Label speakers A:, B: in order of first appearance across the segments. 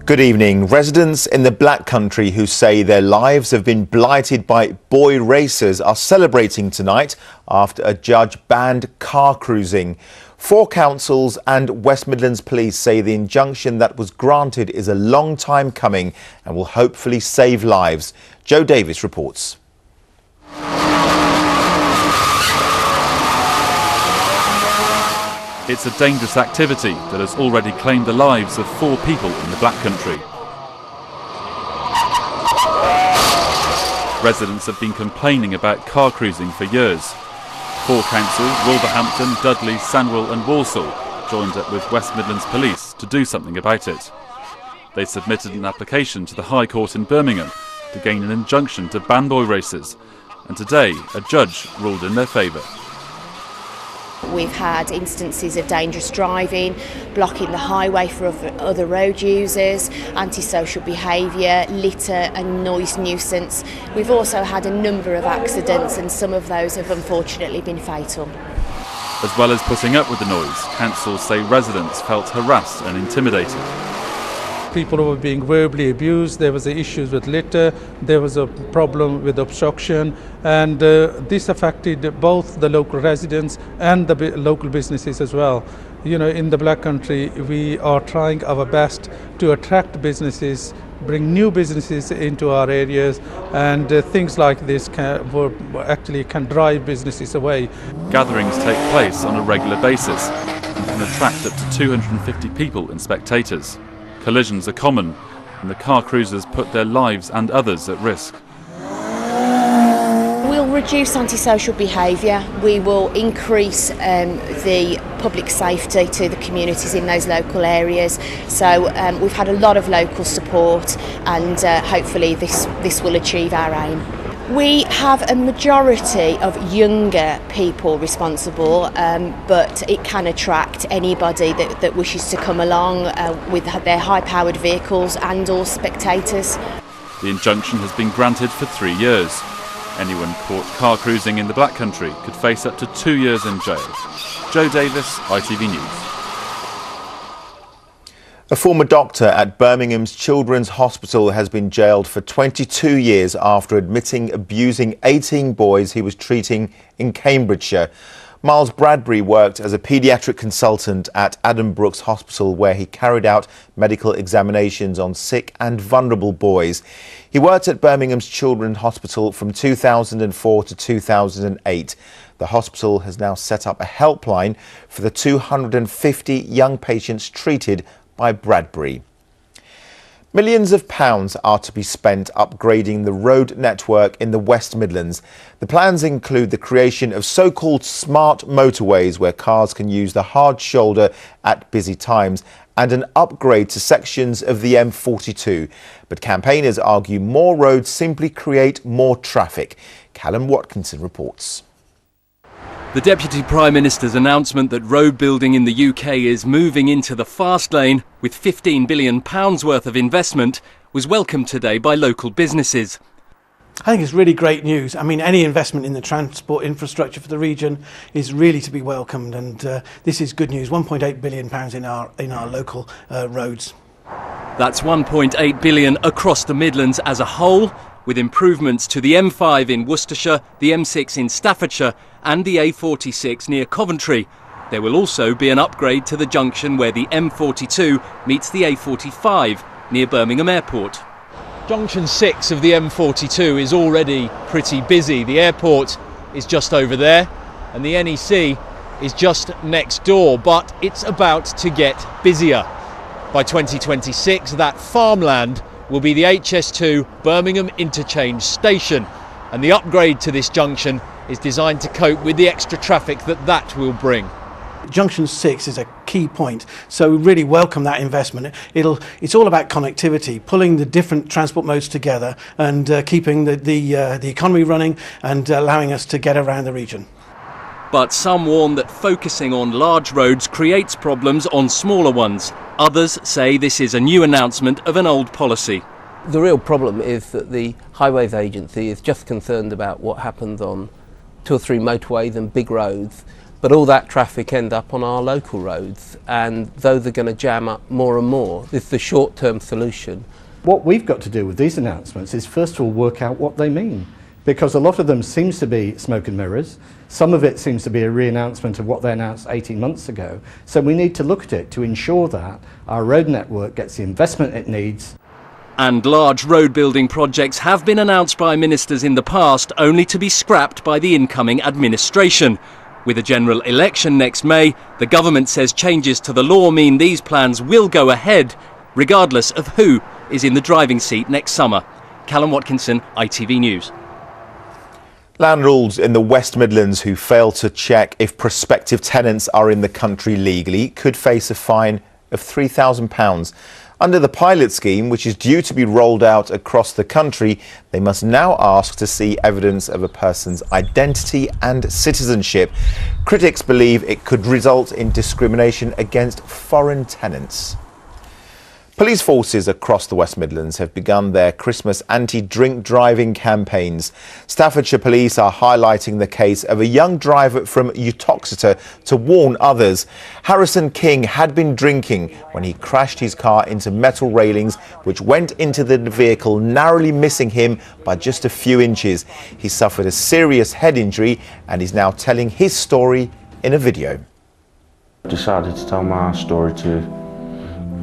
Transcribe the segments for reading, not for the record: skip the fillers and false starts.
A: Good evening. Residents in the Black Country who say their lives have been blighted by boy racers are celebrating tonight after a judge banned car cruising. 4 councils and West Midlands Police say the injunction that was granted is a long time coming and will hopefully save lives. Joe Davis reports.
B: It's a dangerous activity that has already claimed the lives of 4 people in the Black Country. Residents have been complaining about car cruising for years. 4 councils, Wolverhampton, Dudley, Sandwell and Walsall, joined up with West Midlands Police to do something about it. They submitted an application to the High Court in Birmingham to gain an injunction to ban boy racers, and today a judge ruled in their favour.
C: We've had instances of dangerous driving, blocking the highway for other road users, antisocial behaviour, litter and noise nuisance. We've also had a number of accidents and some of those have unfortunately been fatal.
B: As well as putting up with the noise, councils say residents felt harassed and intimidated.
D: People were being verbally abused, there was issues with litter, there was a problem with obstruction, and this affected both the local residents and the local businesses as well. You know, in the Black Country we are trying our best to attract businesses, bring new businesses into our areas, and things like this can drive businesses away.
B: Gatherings take place on a regular basis and can attract up to 250 people and spectators. Collisions are common, and the car cruisers put their lives and others at risk.
C: We'll reduce antisocial behaviour, we will increase the public safety to the communities in those local areas. So we've had a lot of local support and hopefully this will achieve our aim. We have a majority of younger people responsible, but it can attract anybody that wishes to come along with their high-powered vehicles and or spectators.
B: The injunction has been granted for 3 years. Anyone caught car cruising in the Black Country could face up to 2 years in jail. Joe Davis, ITV News.
A: A former doctor at Birmingham's Children's Hospital has been jailed for 22 years after admitting abusing 18 boys he was treating in Cambridgeshire. Miles Bradbury worked as a paediatric consultant at Adam Brooks Hospital, where he carried out medical examinations on sick and vulnerable boys. He worked at Birmingham's Children's Hospital from 2004 to 2008. The hospital has now set up a helpline for the 250 young patients treated by Bradbury. Millions of pounds are to be spent upgrading the road network in the West Midlands. The plans include the creation of so-called smart motorways where cars can use the hard shoulder at busy times, and an upgrade to sections of the M42. But campaigners argue more roads simply create more traffic. Callum Watkinson reports.
E: The Deputy Prime Minister's announcement that road building in the UK is moving into the fast lane with £15 billion worth of investment was welcomed today by local businesses.
F: I think it's really great news. I mean, any investment in the transport infrastructure for the region is really to be welcomed, and this is good news. £1.8 billion in our local roads.
E: That's £1.8 billion across the Midlands as a whole, with improvements to the M5 in Worcestershire, the M6 in Staffordshire and the A46 near Coventry. There will also be an upgrade to the junction where the M42 meets the A45 near Birmingham Airport. Junction 6 of the M42 is already pretty busy. The airport is just over there and the NEC is just next door, but it's about to get busier. By 2026, that farmland will be the HS2 Birmingham Interchange Station, and the upgrade to this junction is designed to cope with the extra traffic that will bring.
F: Junction 6 is a key point, so we really welcome that investment. It's all about connectivity, pulling the different transport modes together and keeping the economy running and allowing us to get around the region.
E: But some warn that focusing on large roads creates problems on smaller ones. Others say this is a new announcement of an old policy.
G: The real problem is that the Highways Agency is just concerned about what happens on 2 or 3 motorways and big roads, But all that traffic end up on our local roads, and though they're going to jam up more and more, it's the short-term solution.
H: What we've got to do with these announcements is first of all work out what they mean, because a lot of them seems to be smoke and mirrors. Some of it seems to be a re-announcement of what they announced 18 months ago. So we need to look at it to ensure that our road network gets the investment it needs.
E: And large road building projects have been announced by ministers in the past, only to be scrapped by the incoming administration. With a general election next May, the government says changes to the law mean these plans will go ahead, regardless of who is in the driving seat next summer. Callum Watkinson, ITV News.
A: Landlords in the West Midlands who fail to check if prospective tenants are in the country legally could face a fine of £3,000. Under the pilot scheme, which is due to be rolled out across the country, they must now ask to see evidence of a person's identity and citizenship. Critics believe it could result in discrimination against foreign tenants. Police forces across the West Midlands have begun their Christmas anti-drink driving campaigns. Staffordshire Police are highlighting the case of a young driver from Uttoxeter to warn others. Harrison King had been drinking when he crashed his car into metal railings, which went into the vehicle, narrowly missing him by just a few inches. He suffered a serious head injury and is now telling his story in a video.
I: I decided to tell my story to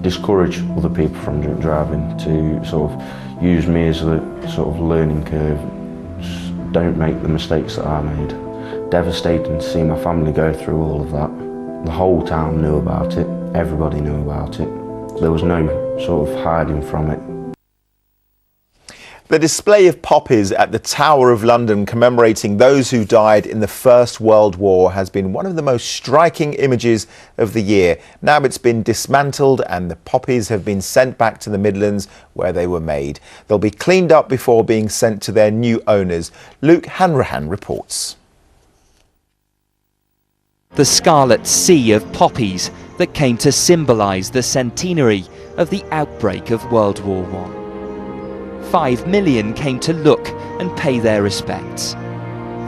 I: discourage other people from drink driving, to sort of use me as a sort of learning curve. Just don't make the mistakes that I made. Devastating to see my family go through all of that. The whole town knew about it, everybody knew about it. There was no sort of hiding from it.
A: The display of poppies at the Tower of London commemorating those who died in the First World War has been one of the most striking images of the year. Now it's been dismantled and the poppies have been sent back to the Midlands where they were made. They'll be cleaned up before being sent to their new owners. Luke Hanrahan reports.
J: The scarlet sea of poppies that came to symbolise the centenary of the outbreak of World War I. 5 million came to look and pay their respects.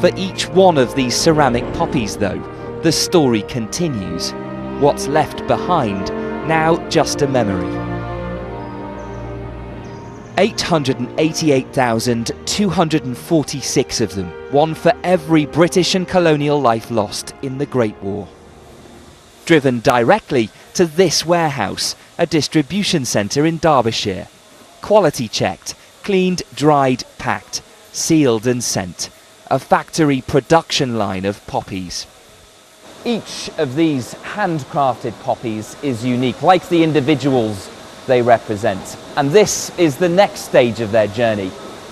J: For each one of these ceramic poppies, though, the story continues. What's left behind, now just a memory. 888,246 of them, one for every British and colonial life lost in the Great War. Driven directly to this warehouse, a distribution centre in Derbyshire. Quality checked, cleaned, dried, packed, sealed and sent. A factory production line of poppies.
K: Each of these handcrafted poppies is unique, like the individuals they represent. And this is the next stage of their journey,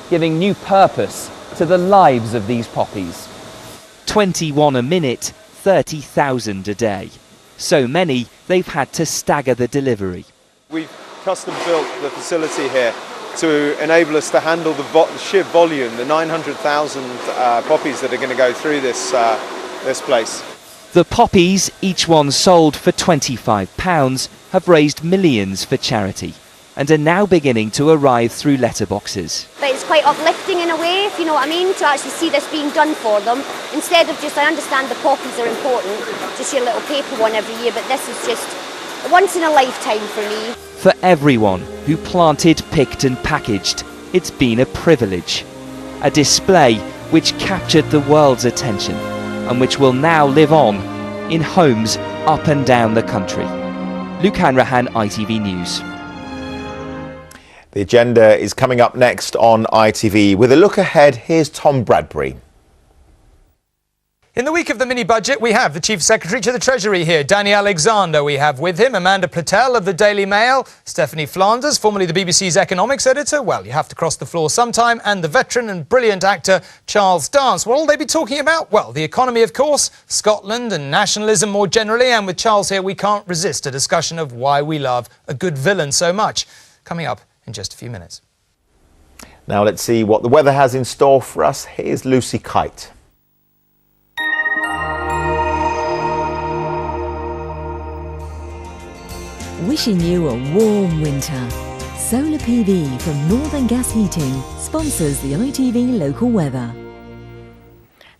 K: giving new purpose to the lives of these poppies.
J: 21 a minute, 30,000 a day. So many, they've had to stagger the delivery.
L: We've custom built the facility here to enable us to handle the sheer volume, the 900,000 poppies that are going to go through this place.
J: The poppies, each one sold for £25, have raised millions for charity and are now beginning to arrive through letterboxes.
M: But it's quite uplifting in a way, if you know what I mean, to actually see this being done for them. Instead of just, I understand the poppies are important, just your little paper one every year, but this is just a once in a lifetime for me.
J: For everyone who planted, picked and packaged, it's been a privilege. A display which captured the world's attention and which will now live on in homes up and down the country. Luke Hanrahan, ITV News.
A: The agenda is coming up next on ITV. With a look ahead, here's Tom Bradbury.
N: In the week of the mini-budget, we have the Chief Secretary to the Treasury here, Danny Alexander. We have with him Amanda Platel of the Daily Mail, Stephanie Flanders, formerly the BBC's economics editor. Well, you have to cross the floor sometime. And the veteran and brilliant actor, Charles Dance. What will they be talking about? Well, the economy, of course, Scotland and nationalism more generally. And with Charles here, we can't resist a discussion of why we love a good villain so much. Coming up in just a few minutes.
A: Now let's see what the weather has in store for us. Here's Lucy Kite.
O: Wishing you a warm winter. Solar PV from Northern Gas Heating sponsors the ITV local weather.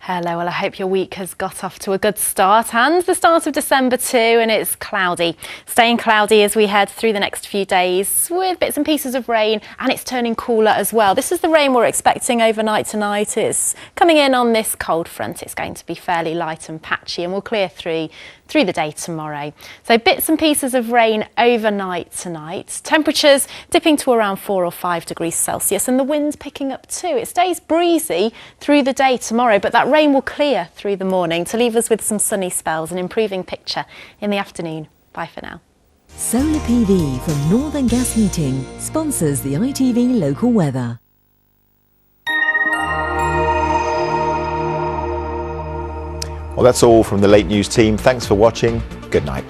P: Hello, well I hope your week has got off to a good start and the start of December too, and it's cloudy. Staying cloudy as we head through the next few days with bits and pieces of rain, and it's turning cooler as well. This is the rain we're expecting overnight tonight. It's coming in on this cold front. It's going to be fairly light and patchy and will clear through the day tomorrow. So bits and pieces of rain overnight tonight. Temperatures dipping to around 4 or 5 degrees Celsius and the wind picking up too. It stays breezy through the day tomorrow, but that rain will clear through the morning to leave us with some sunny spells and improving picture in the afternoon. Bye for now.
O: Solar PV from Northern Gas Heating sponsors the ITV local weather.
A: Well, that's all from the Late News team. Thanks for watching. Good night.